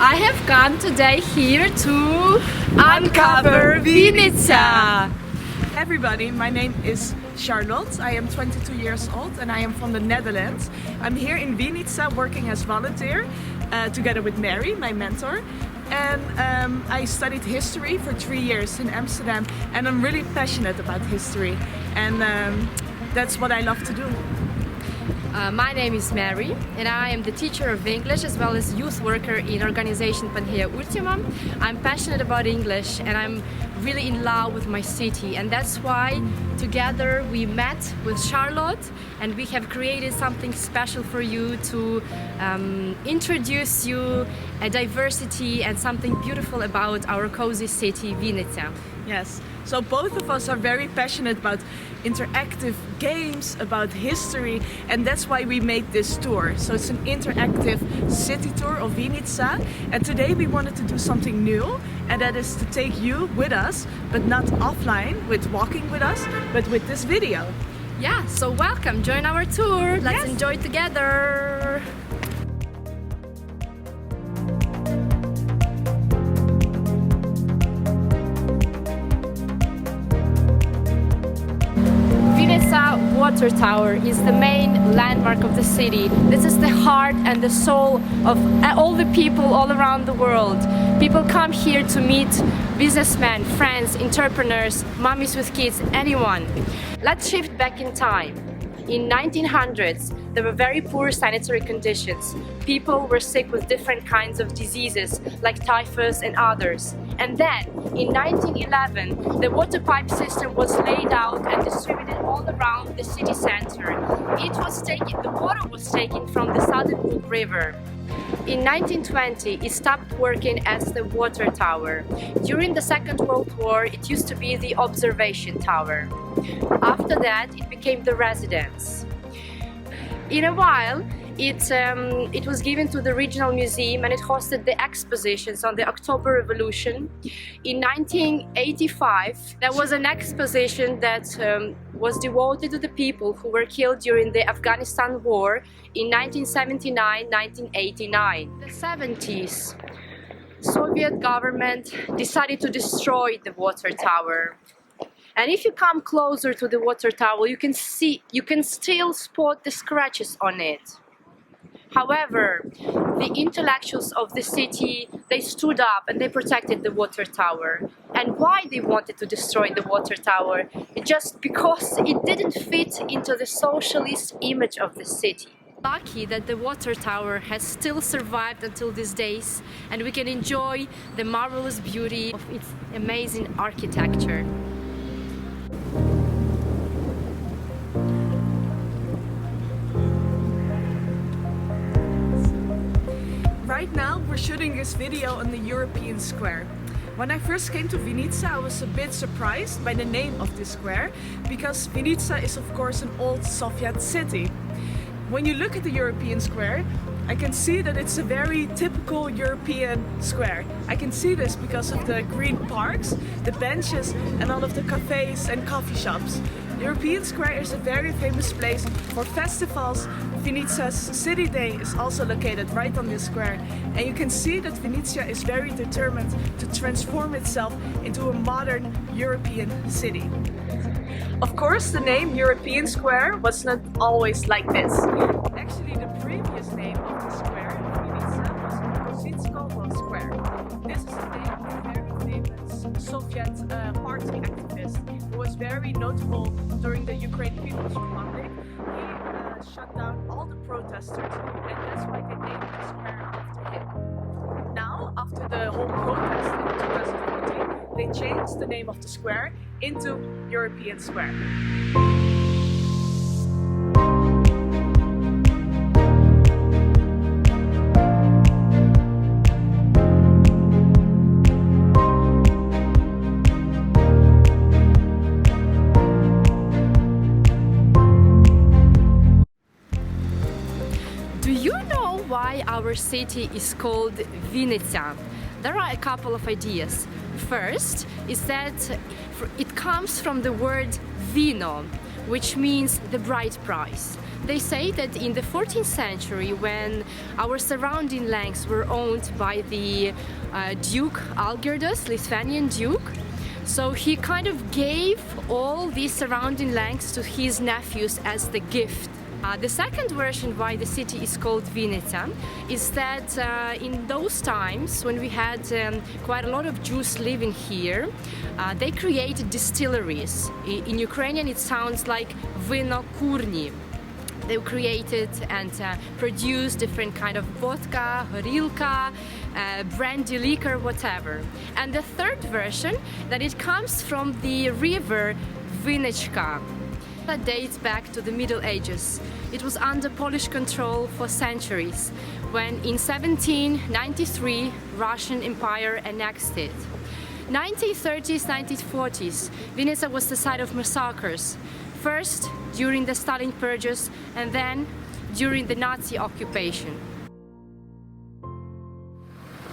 I have come today here to uncover Vinnytsia. Everybody, my name is Charlotte. I am 22 years old and I am from the Netherlands. I'm here in Vinnytsia working as volunteer together with Mary, my mentor. And I studied history for 3 years in Amsterdam, and I'm really passionate about history, and that's what I love to do. My name is Mary and I am the teacher of English as well as youth worker in organization Alla Yukhymchuk. I'm passionate about English and I'm really in love with my city, and that's why together we met with Charlotte and we have created something special for you to introduce you a diversity and something beautiful about our cozy city, Vinnytsia. Yes, so both of us are very passionate about interactive games, about history, and that's why we made this tour. So it's an interactive city tour of Vinnytsia, and today we wanted to do something new, and that is to take you with us, but not offline with walking with us, but with this video. Yeah, so welcome, join our tour, let's enjoy together. Vinnytsia Water Tower is the main landmark of the city. This is the heart and the soul of all the people all around the world. People come here to meet businessmen, friends, entrepreneurs, mummies with kids, anyone. Let's shift back in time. In 1900s, there were very poor sanitary conditions. People were sick with different kinds of diseases like typhus and others. And then, in 1911, the water pipe system was laid out and distributed all around the city center. The water was taken from the Southern River. In 1920, it stopped working as the water tower. During the Second World War, it used to be the observation tower. After that, it became the residence. In a while, it was given to the regional museum and it hosted the expositions on the October Revolution. In 1985, there was an exposition that was devoted to the people who were killed during the Afghanistan war in 1979-1989. In the 70s, Soviet government decided to destroy the water tower. And if you come closer to the water tower, you can still spot the scratches on it. However, the intellectuals of the city, they stood up and they protected the water tower. And why they wanted to destroy the water tower? Just because it didn't fit into the socialist image of the city. Lucky that the water tower has still survived until these days, and we can enjoy the marvelous beauty of its amazing architecture. Right now we're shooting this video on the European Square. When I first came to Vinnytsia, I was a bit surprised by the name of this square, because Vinnytsia is of course an old Soviet city. When you look at the European Square, I can see that it's a very typical European square. I can see this because of the green parks, the benches and all of the cafes and coffee shops. The European Square is a very famous place for festivals. Vinnytsia's City Day is also located right on this square. And you can see that Vinnytsia is very determined to transform itself into a modern European city. Of course, the name European Square was not always like this. Actually, the previous name of the square in Vinnytsia was Shevchenko Square. This is the name of a very famous Soviet party activist who was very notable during the Ukraine People's Republic. He shut down all the protesters, and that's why they named the square after him. Now, after the whole protest in 2014, they changed the name of the square into European Square. Do you know why our city is called Vinnytsia? There are a couple of ideas. First is that it comes from the word vino, which means the bride price. They say that in the 14th century, when our surrounding lands were owned by the Duke Algirdas, Lithuanian Duke, so he kind of gave all these surrounding lands to his nephews as the gift. The second version why the city is called Vinnytsia is that in those times when we had quite a lot of Jews living here, they created distilleries. In Ukrainian it sounds like vinokurni. They created and produced different kind of vodka, horilka, brandy liquor, whatever. And the third version, that it comes from the river Vinnytsia. That dates back to the Middle Ages. It was under Polish control for centuries, when in 1793 Russian Empire annexed it. 1930s, 1940s, Vinnytsia was the site of massacres. First during the Stalin purges and then during the Nazi occupation.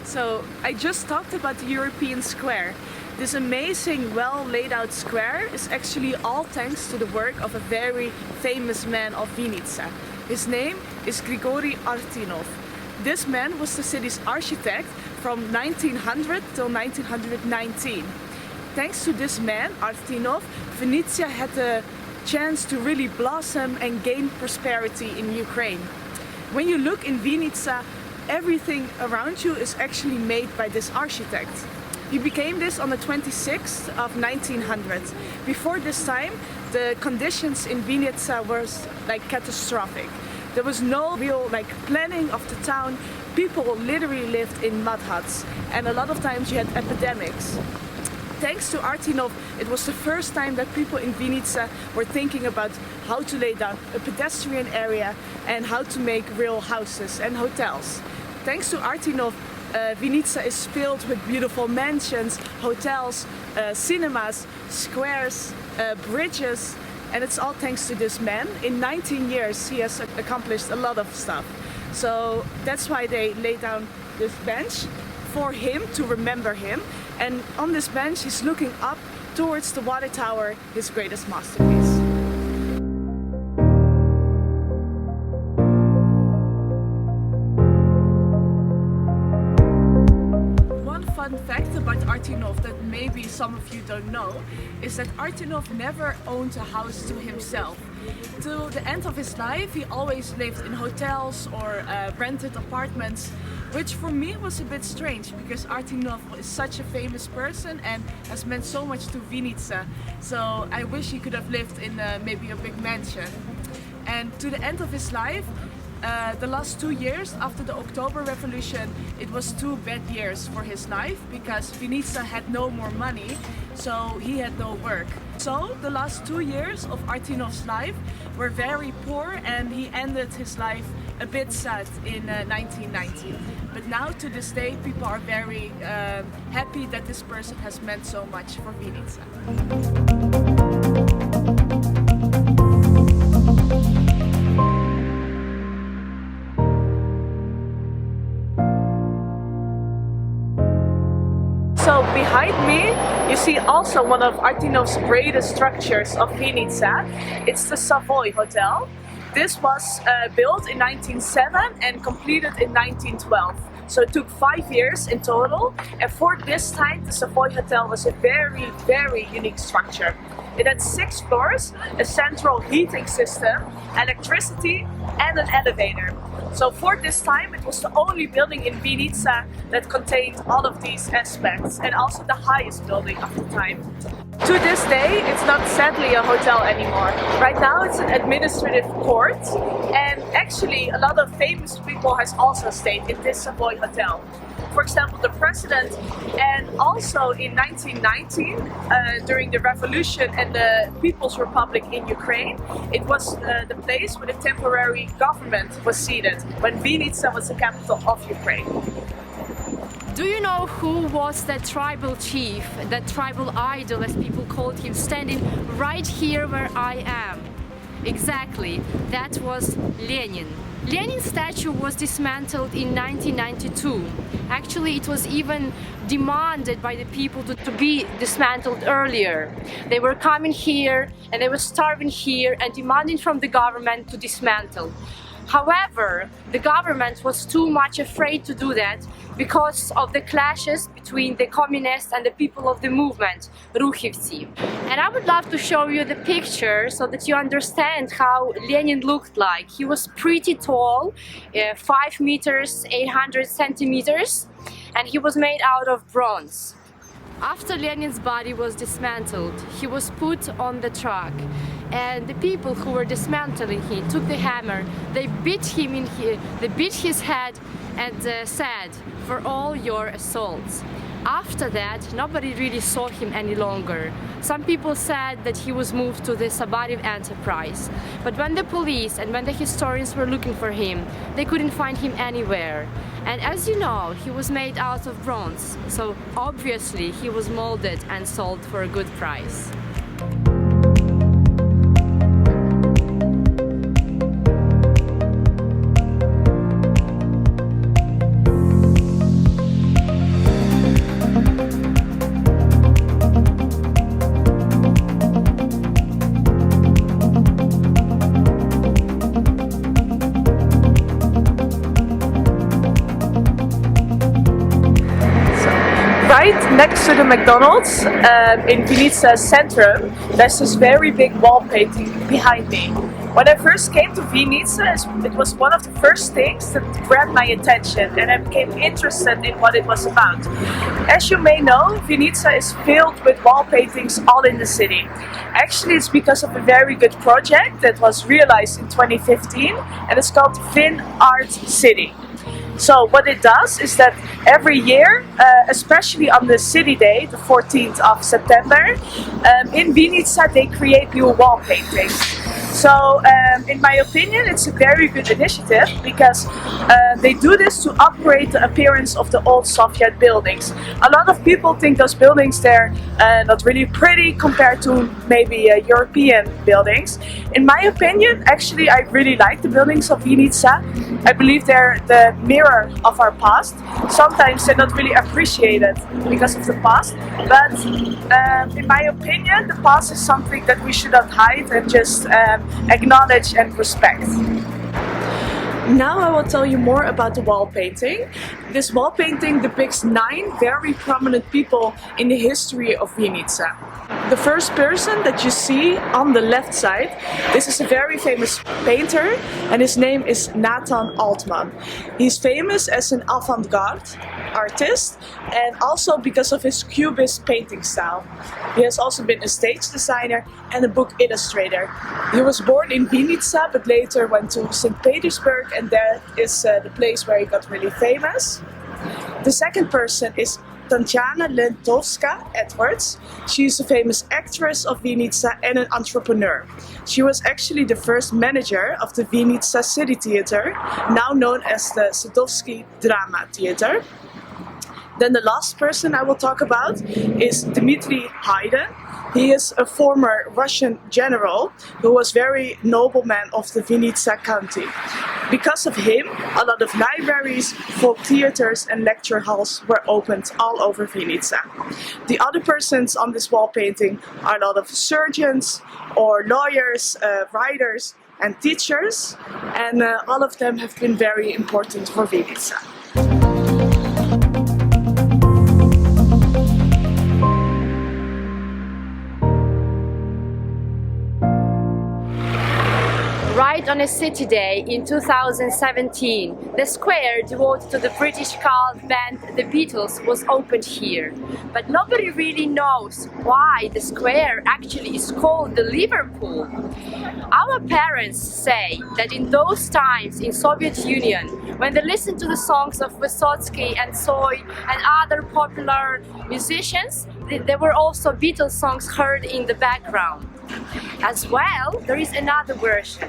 So I just talked about the European Square. This amazing, well laid out square is actually all thanks to the work of a very famous man of Vinnytsia. His name is Grigory Artinov. This man was the city's architect from 1900 till 1919. Thanks to this man, Artinov, Vinnytsia had the chance to really blossom and gain prosperity in Ukraine. When you look in Vinnytsia, everything around you is actually made by this architect. He became this on the 26th of 1900. Before this time, the conditions in Vinnytsia was like catastrophic. There was no real planning of the town. People literally lived in mud huts, and a lot of times you had epidemics. Thanks to Artinov, it was the first time that people in Vinnytsia were thinking about how to lay down a pedestrian area and how to make real houses and hotels. Thanks to Artinov, Vinnytsia is filled with beautiful mansions, hotels, cinemas, squares, bridges, and it's all thanks to this man. In 19 years he has accomplished a lot of stuff. So that's why they laid down this bench for him, to remember him. And on this bench he's looking up towards the water tower, his greatest masterpiece. Fun fact about Artinov that maybe some of you don't know is that Artinov never owned a house to himself. Till the end of his life he always lived in hotels or rented apartments, which for me was a bit strange because Artinov is such a famous person and has meant so much to Vinnytsia. So I wish he could have lived in maybe a big mansion. And to the end of his life, the last 2 years after the October Revolution, it was 2 bad years for his life because Vinnytsia had no more money, so he had no work. So the last 2 years of Artinov's life were very poor, and he ended his life a bit sad in 1990. But now to this day people are very happy that this person has meant so much for Vinnytsia. So behind me you see also one of Artinov's greatest structures of Vinnytsia. It's the Savoy Hotel. This was built in 1907 and completed in 1912. So it took 5 years in total, and for this time the Savoy Hotel was a very, very unique structure. It had 6 floors, a central heating system, electricity and an elevator. So for this time it was the only building in Vinnytsia that contained all of these aspects, and also the highest building of the time. To this day it's not sadly a hotel anymore. Right now it's an administrative court, and actually a lot of famous people has also stayed in this Savoy Hotel. For example, the president, and also in 1919 during the revolution and the People's Republic in Ukraine, it was the place where the temporary government was seated when Vinnytsia was the capital of Ukraine. Do you know who was that tribal chief, that tribal idol as people called him, standing right here where I am? Exactly, that was Lenin. Lenin's statue was dismantled in 1992. Actually, it was even demanded by the people to be dismantled earlier. They were coming here and they were starving here and demanding from the government to dismantle. However, the government was too much afraid to do that because of the clashes between the communists and the people of the movement, Ruchivtsi. And I would love to show you the picture so that you understand how Lenin looked like. He was pretty tall, 5 meters, 800 centimeters, and he was made out of bronze. After Lenin's body was dismantled, he was put on the truck, and the people who were dismantling him took the hammer, they beat his head and said, "For all your assaults." After that, nobody really saw him any longer. Some people said that he was moved to the Sabarev enterprise. But when the police and when the historians were looking for him, they couldn't find him anywhere. And as you know, he was made out of bronze, so obviously he was molded and sold for a good price. Right next to the McDonald's in Vinnytsia Centrum, there's this very big wall painting behind me. When I first came to Vinnytsia, it was one of the first things that grabbed my attention and I became interested in what it was about. As you may know, Vinnytsia is filled with wall paintings all in the city. Actually, it's because of a very good project that was realized in 2015 and it's called Vin Art City. So what it does is that every year, especially on the city day, the 14th of September, in Vinnytsia they create new wall paintings. So in my opinion, it's a very good initiative because they do this to upgrade the appearance of the old Soviet buildings. A lot of people think those buildings they're not really pretty compared to maybe European buildings. In my opinion, actually I really like the buildings of Vinnytsia. I believe they're the mirror of our past. Sometimes they're not really appreciated because of the past, but in my opinion, the past is something that we should not hide and just acknowledge and respect. Now I will tell you more about the wall painting. This wall painting depicts 9 very prominent people in the history of Vinnytsia. The first person that you see on the left side, this is a very famous painter and his name is Natan Altman. He's famous as an avant-garde artist and also because of his cubist painting style. He has also been a stage designer and a book illustrator. He was born in Vinnytsia but later went to St. Petersburg and that is the place where he got really famous. The second person is Tatjana Lentovska Edwards. She is a famous actress of Vinnytsia and an entrepreneur. She was actually the first manager of the Vinnytsia City Theatre, now known as the Sadovsky Drama Theatre. Then the last person I will talk about is Dmitry Haydn. He is a former Russian general who was very nobleman of the Vinnytsia county. Because of him, a lot of libraries, folk theaters and lecture halls were opened all over Vinnytsia. The other persons on this wall painting are a lot of surgeons or lawyers, writers and teachers, and all of them have been very important for Vinnytsia. Right on a city day in 2017, the square devoted to the British cult band The Beatles was opened here. But nobody really knows why the square actually is called the Liverpool. Our parents say that in those times in Soviet Union, when they listened to the songs of Vysotsky and Tsoi and other popular musicians, there were also Beatles songs heard in the background. As well, there is another version.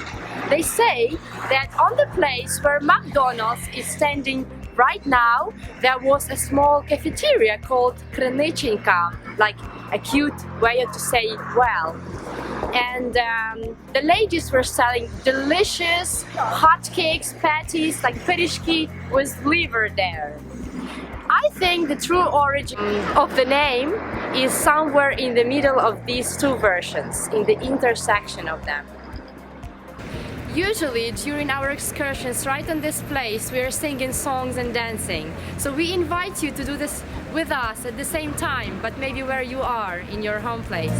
They say that on the place where McDonald's is standing right now, there was a small cafeteria called Krynechenka, like a cute way to say well. And the ladies were selling delicious hot cakes, patties, like pyrishki with liver there. I think the true origin of the name is somewhere in the middle of these two versions, in the intersection of them. Usually during our excursions right on this place we are singing songs and dancing. So we invite you to do this with us at the same time, but maybe where you are in your home place.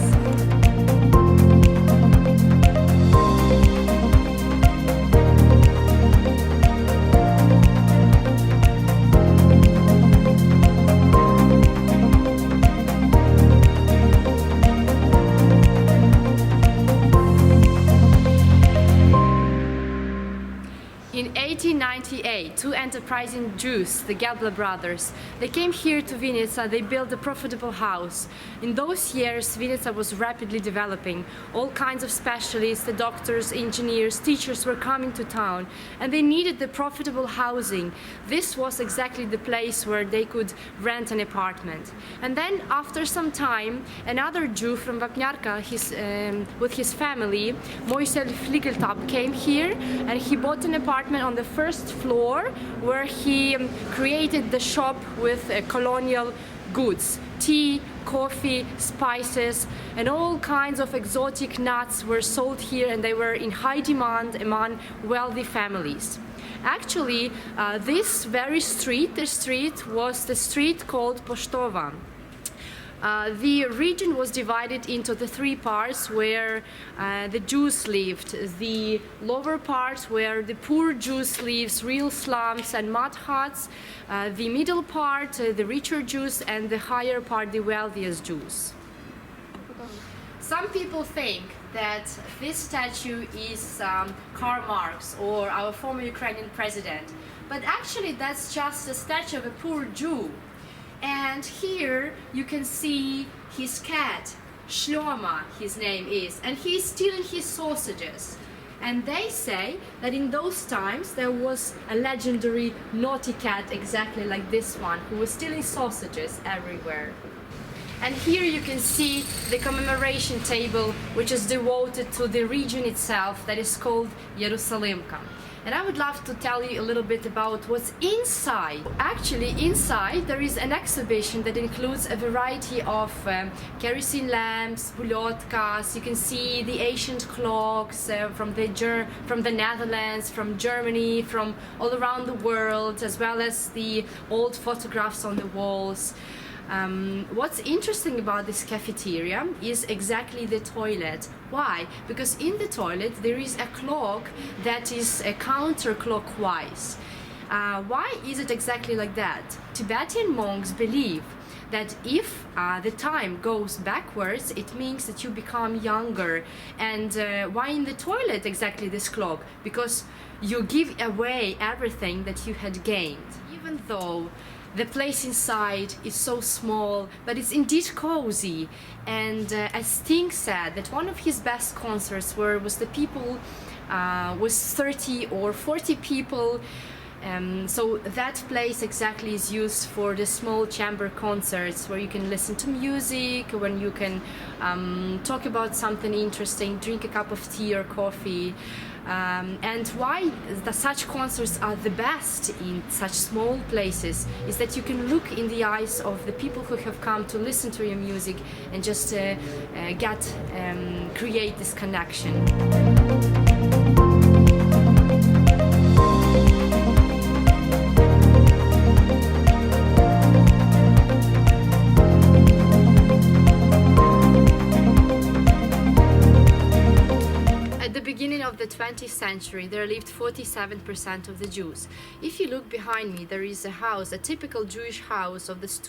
In 1898, two enterprising Jews, the Gelbler brothers, they came here to Vinnytsia. They built a profitable house. In those years, Vinnytsia was rapidly developing. All kinds of specialists, the doctors, engineers, teachers were coming to town, and they needed the profitable housing. This was exactly the place where they could rent an apartment. And then, after some time, another Jew from Wapniarka, with his family, Moisel Fligeltab, came here, and he bought an apartment on the first floor where he created the shop with colonial goods. Tea, coffee, spices, and all kinds of exotic nuts were sold here, and they were in high demand among wealthy families. Actually, this very street, the street was the street called Poshtova. The region was divided into the three parts where the Jews lived. The lower part where the poor Jews lived, real slums and mud huts. The middle part, the richer Jews, and the higher part, the wealthiest Jews. Some people think that this statue is Karl Marx or our former Ukrainian president, but actually that's just a statue of a poor Jew. And here you can see his cat, Shlomo, his name is, and he's stealing his sausages. And they say that in those times there was a legendary naughty cat exactly like this one, who was stealing sausages everywhere. And here you can see the commemoration table, which is devoted to the region itself, that is called Jerusalemka. And I would love to tell you a little bit about what's inside. Actually, inside there is an exhibition that includes a variety of kerosene lamps, bulotkas. You can see the ancient clocks from the Netherlands, from Germany, from all around the world, as well as the old photographs on the walls. What's interesting about this cafeteria is exactly the toilet. Why? Because in the toilet there is a clock that is counterclockwise. Why is it exactly like that? Tibetan monks believe that if the time goes backwards, it means that you become younger. And why in the toilet exactly this clock? Because you give away everything that you had gained. Even though the place inside is so small, but it's indeed cozy. And as Sting said, that one of his best concerts was 30 or 40 people. So that place exactly is used for the small chamber concerts where you can listen to music, when you can talk about something interesting, drink a cup of tea or coffee. And why such concerts are the best in such small places is that you can look in the eyes of the people who have come to listen to your music and just create this connection. Of the 20th century, there lived 47% of the Jews. If you look behind me, there is a house, a typical Jewish house of this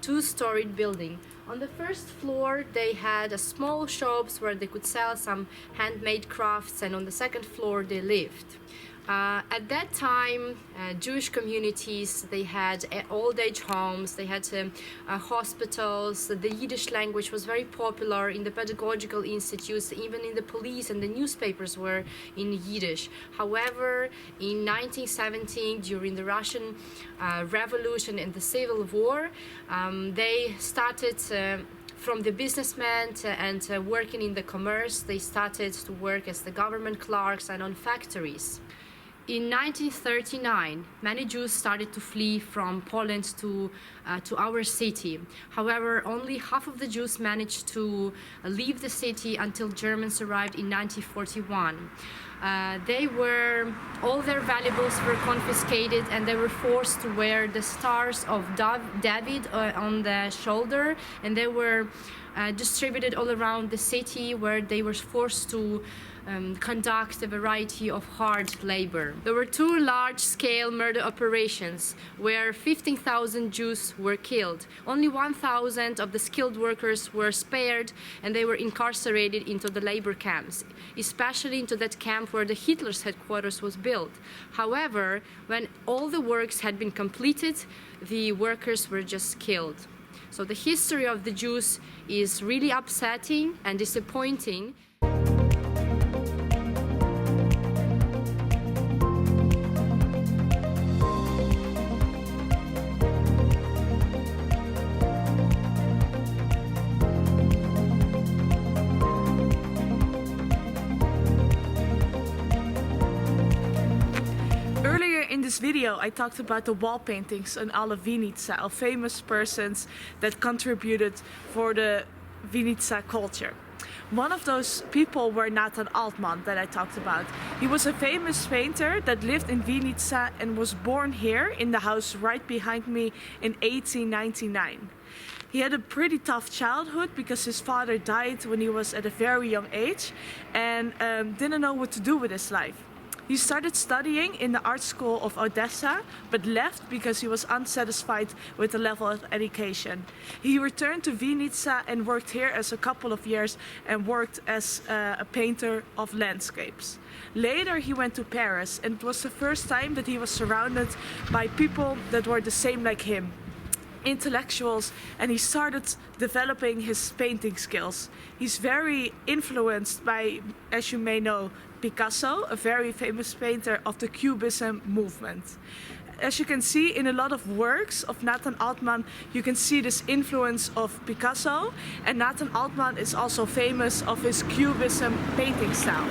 two-storied building. On the first floor, they had small shops where they could sell some handmade crafts, and on the second floor, they lived. At that time, Jewish communities, they had old-age homes, they had hospitals. The Yiddish language was very popular in the pedagogical institutes, even in the police, and the newspapers were in Yiddish. However, in 1917, during the Russian Revolution and the Civil War, they started from the businessmen and working in the commerce, they started to work as the government clerks and on factories. In 1939, many Jews started to flee from Poland to our city. However, only half of the Jews managed to leave the city until Germans arrived in 1941. All their valuables were confiscated and they were forced to wear the stars of David on the shoulder, and they were distributed all around the city, where they were forced to conduct a variety of hard labor. There were two large-scale murder operations where 15,000 Jews were killed. Only 1,000 of the skilled workers were spared, and they were incarcerated into the labor camps, especially into that camp where the Hitler's headquarters was built. However, when all the works had been completed, the workers were just killed. So the history of the Jews is really upsetting and disappointing. In this video, I talked about the wall paintings on Alla Vinnytsia, of famous persons that contributed for the Vinnytsia culture. One of those people were Natan Altman that I talked about. He was a famous painter that lived in Vinnytsia and was born here in the house right behind me in 1899. He had a pretty tough childhood because his father died when he was at a very young age and didn't know what to do with his life. He started studying in the art school of Odessa, but left because he was unsatisfied with the level of education. He returned to Vinnytsia and worked here as a couple of years and worked as a painter of landscapes. Later he went to Paris, and it was the first time that he was surrounded by people that were the same like him, intellectuals, and he started developing his painting skills. He's very influenced by, as you may know, Picasso, a very famous painter of the Cubism movement. As you can see in a lot of works of Natan Altman, you can see this influence of Picasso, and Natan Altman is also famous of his Cubism painting style.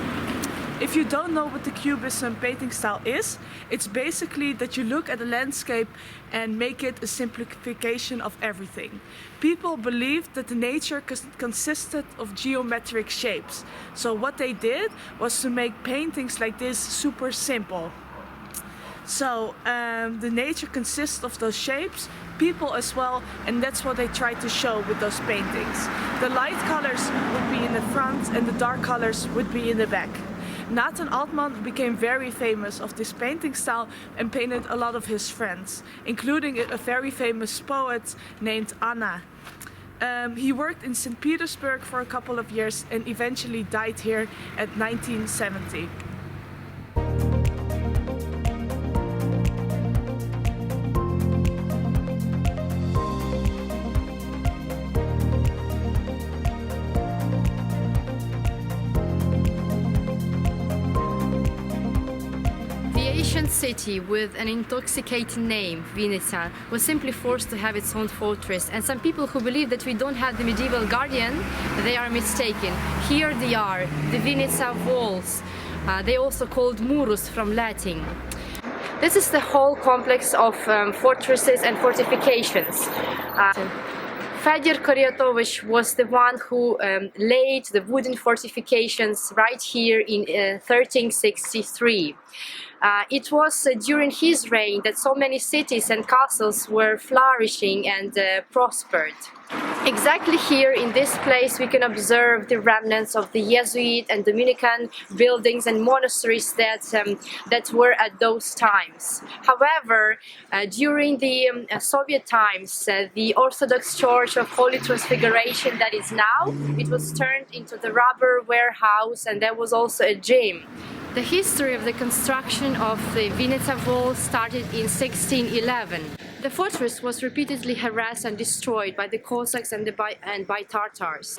If you don't know what the Cubism painting style is, it's basically that you look at a landscape and make it a simplification of everything. People believed that the nature consisted of geometric shapes. So what they did was to make paintings like this super simple. So the nature consists of those shapes, people as well, and that's what they tried to show with those paintings. The light colors would be in the front and the dark colors would be in the back. Natan Altman became very famous of this painting style and painted a lot of his friends, including a very famous poet named Anna. He worked in St. Petersburg for a couple of years and eventually died here at 1970. City with an intoxicating name, Vinnytsia, was simply forced to have its own fortress, and some people who believe that we don't have the medieval guardian, they are mistaken. Here they are, the Vinnytsia walls. They also called murus from Latin. This is the whole complex of fortresses and fortifications. Fedor Koryatovich was the one who laid the wooden fortifications right here in 1363. It was during his reign that so many cities and castles were flourishing and prospered. Exactly here in this place we can observe the remnants of the Jesuit and Dominican buildings and monasteries that were at those times. However, during the Soviet times, the Orthodox Church of Holy Transfiguration that is now, it was turned into the rubber warehouse, and there was also a gym. The history of the construction of the Vinnytsia Wall started in 1611. The fortress was repeatedly harassed and destroyed by the Cossacks and by Tartars.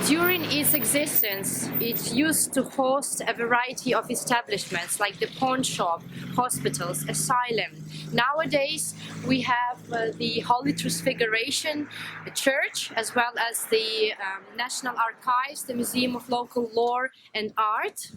During its existence, it used to host a variety of establishments like the pawn shop, hospitals, asylum. Nowadays, we have the Holy Transfiguration Church, as well as the National Archives, the Museum of Local Lore and Art.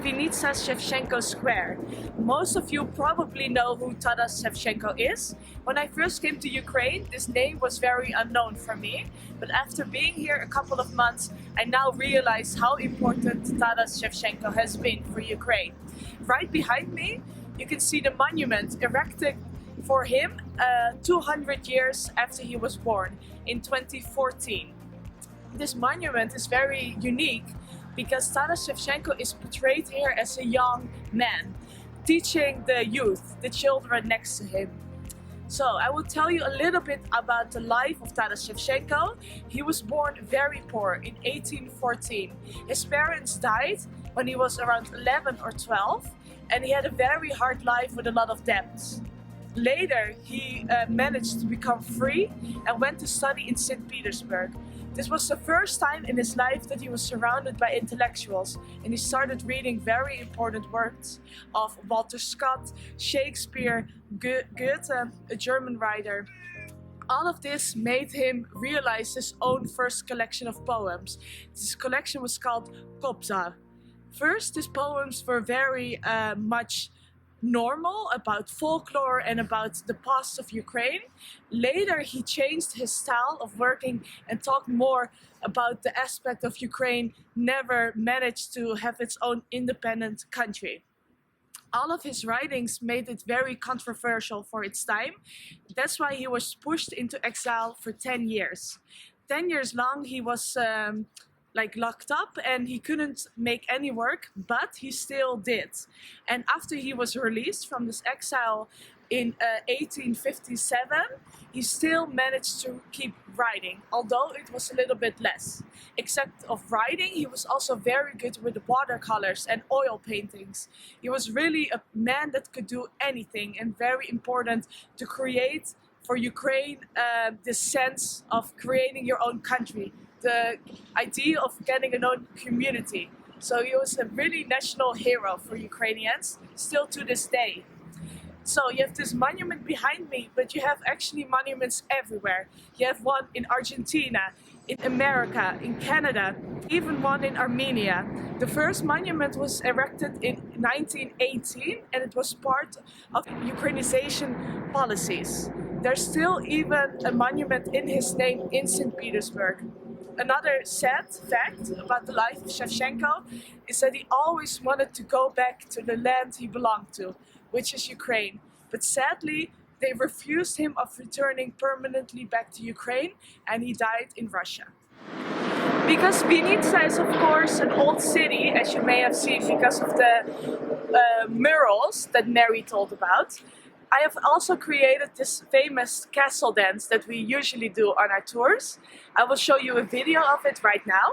Vinnytsia Shevchenko Square. Most of you probably know who Taras Shevchenko is. When I first came to Ukraine, this name was very unknown for me, but after being here a couple of months, I now realize how important Taras Shevchenko has been for Ukraine. Right behind me, you can see the monument erected for him 200 years after he was born in 2014. This monument is very unique because Taras Shevchenko is portrayed here as a young man, teaching the youth, the children next to him. So I will tell you a little bit about the life of Taras Shevchenko. He was born very poor in 1814. His parents died when he was around 11 or 12, and he had a very hard life with a lot of debts. Later, he managed to become free and went to study in St. Petersburg. This was the first time in his life that he was surrounded by intellectuals, and he started reading very important works of Walter Scott, Shakespeare, Goethe, a German writer. All of this made him realize his own first collection of poems. This collection was called Kobzar. First, his poems were very much normal, about folklore and about the past of Ukraine. Later, he changed his style of working and talked more about the aspect of Ukraine never managed to have its own independent country. All of his writings made it very controversial for its time. That's why he was pushed into exile for 10 years. 10 years long, he was locked up, and he couldn't make any work, but he still did. And after he was released from this exile in 1857, he still managed to keep writing, although it was a little bit less. Except of writing, he was also very good with watercolors and oil paintings. He was really a man that could do anything, and very important to create for Ukraine this sense of creating your own country. The idea of getting a own community. So he was a really national hero for Ukrainians, still to this day. So you have this monument behind me, but you have actually monuments everywhere. You have one in Argentina, in America, in Canada, even one in Armenia. The first monument was erected in 1918, and it was part of Ukrainization policies. There's still even a monument in his name in St. Petersburg. Another sad fact about the life of Shevchenko is that he always wanted to go back to the land he belonged to, which is Ukraine. But sadly, they refused him of returning permanently back to Ukraine, and he died in Russia. Because Vinnytsia is of course an old city, as you may have seen because of the murals that Mary told about, I have also created this famous castle dance that we usually do on our tours. I will show you a video of it right now.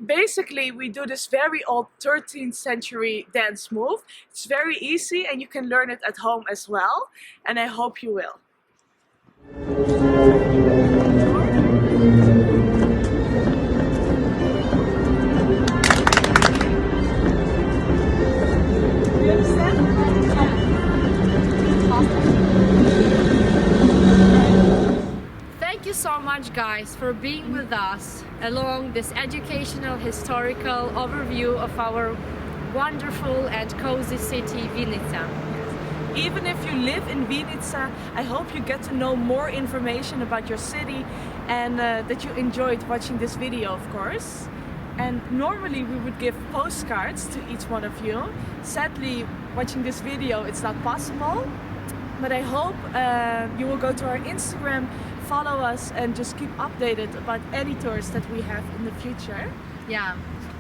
Basically, we do this very old 13th century dance move. It's very easy, and you can learn it at home as well, and I hope you will. You understand? Thank you so much, guys, for being with us along this educational, historical overview of our wonderful and cozy city, Vinnytsia. Even if you live in Vinnytsia, I hope you get to know more information about your city, and that you enjoyed watching this video, of course. And normally we would give postcards to each one of you. Sadly, watching this video, it's not possible. But I hope you will go to our Instagram, follow us and just keep updated about any tours that we have in the future. Yeah.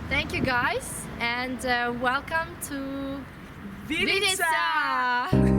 Thank you guys, and welcome to Vinnytsia! Vinnytsia!